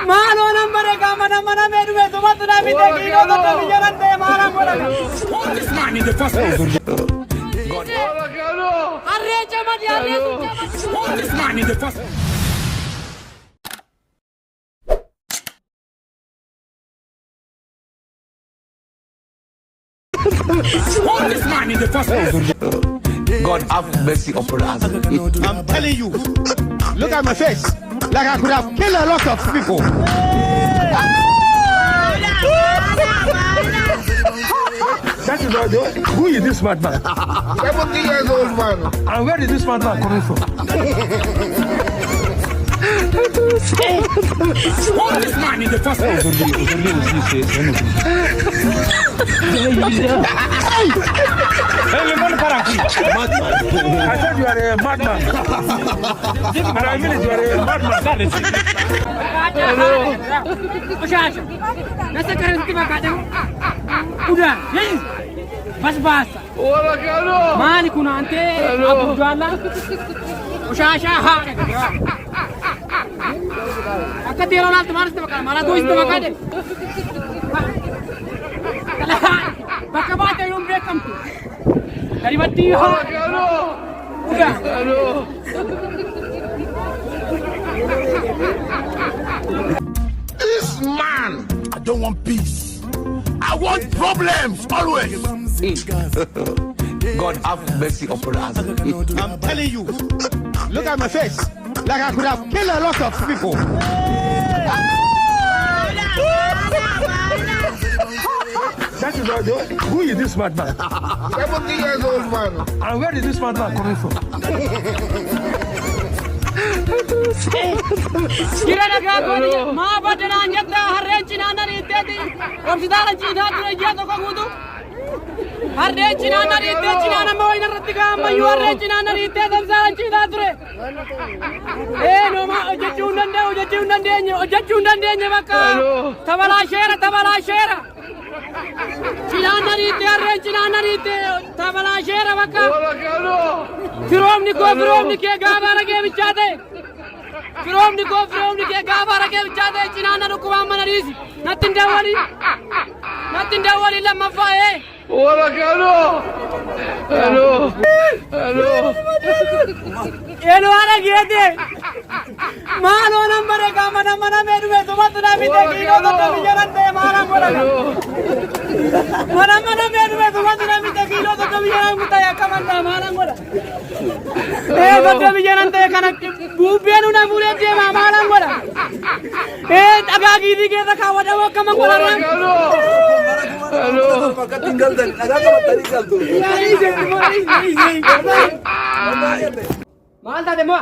Malo number ka mana medu me tumat na bite kilo to bijarante mara bola. What is man in the first place? Arre chamadi arre What is man in the first? What is man in the first place? God have mercy upon us. I'm telling you, look at my face. Like I could have killed a lot of people. That is not who is this madman? 70 years old man. And where is this madman coming from? What is man in the first place? Hey, you want to madman. I said you are a madman. And I mean you are a madman. Ushasha. Nasa karanti makadam. Udah, yes. Bas. Mali kuna ante Abu Jalla. Ushasha ha. Akka tera na tumharas te makad. Mala do is te makad. Baka baat yum breakam tu. Daribatti ha. Udah. This man, I don't want peace. I want problems always. God have mercy upon us. I'm telling you, look at my face. Like I could have killed a lot of people. That is not who is this madman? 70 years old man. And where is this madman coming from? Kira naga kodi ma badana anjata harrenchina nari tedi komsidara chida ture jato kogudu harrenchina nari techina na moina rattiga mayu harrenchina nari tedam saran chida ture no ma ojachunande baka tabala shera chida nari te harrenchina nari te tabala shera baka firomni ke gabara ke bichate Firomni ke gavara ke bichate chinana rukwa manarisi natinda wali la mafae Hola, hello. elo ara gede malo number ka mana medu me tumat na bite kilo to bijarante mara bola mana medu me tumat na bite kilo to bijarante mutaya kamanda mara bola to bijarante kana bubenu na mure je mara bola aga gidi ke ta kawada wa kamang bola Hello. Tinggal dan agak kamu tadi tinggal tuh. Malta demo.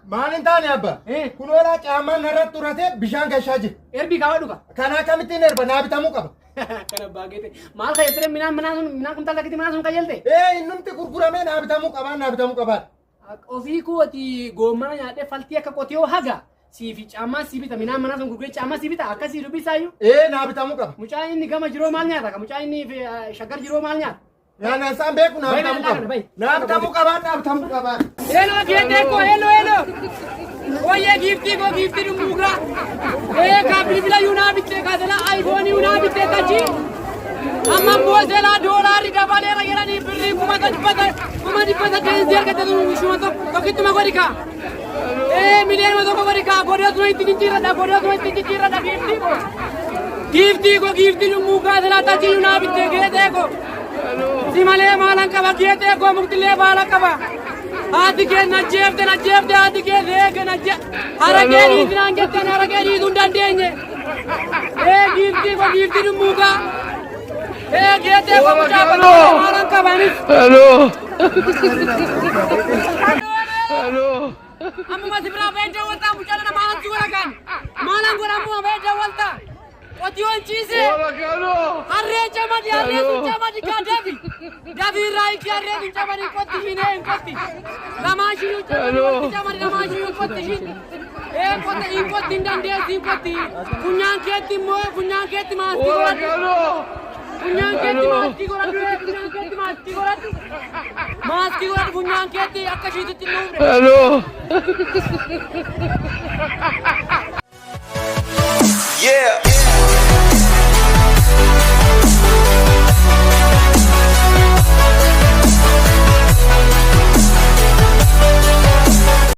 Maalin taane abba. Kun wala caamaan narratti turate bishaan gashaa jira. Erbi kawa dhuga. Kana kamittiin erba naa bitamuu qaba. Kana baagete. Maal ka yetere minaan kun talakiti minaan sun kajelte. Innumti gurguramee naa bitamuu qaba. Ofii kooti goomana nyaadhee faltii akka qotiyoo haga. Siifi caammaa siibita minaan manaa sun gurguree caammaa siibita akkasii dubbisaayyuu. Naa bitamuu qaba. Mucaan inni gama jiroo maal nyaata? Mucaan inni shaggar jiroo maal nyaata? Yaana isaan beeku naa bitamuu qaba. Elo geetee ko elo. Oye gifti dumugra. Ka bilbila yunaa bittee kaasela iPhone yunaa bittee tachi. Amma boosela doolaari dabaleera jedhanii birrii kuma dhibbata deesii argate shuma tokkittuma godhi kaa. Miliyoona tokko godhi kaa godhee tuna itti jijjiirradha gifti dummuu kaasela tachi yunaa bittee geetee ko. Si malee maalan qaba geetee ko muktillee baala qaba. Haati kee najjeefte haati kee reege haragee dhiisinaan jetteen haragee dhiisuu hin dandeenye. Gifti dummuu kaa. Geetee ko mucaa maalan qabanis. Hello. Amma si biraa beekee waltaa mucaa dhala maalan si godhakan. Maalan godhamu beekee waltaa. Otiyoon ciisee. Harree sun camadi kaa dafi. Dafi irraa hiikii harree sun camadi kotti shinee hin kotti. Lamaan shiyuu camadi lamaan shiyuu kotti shin. Kotti hin kotti hin dandeessi hin kotti. Funyaan keetti maastii godhadhu. Maastii godhadhu funyaan keetti akka shiititti hin dhufne. Hello.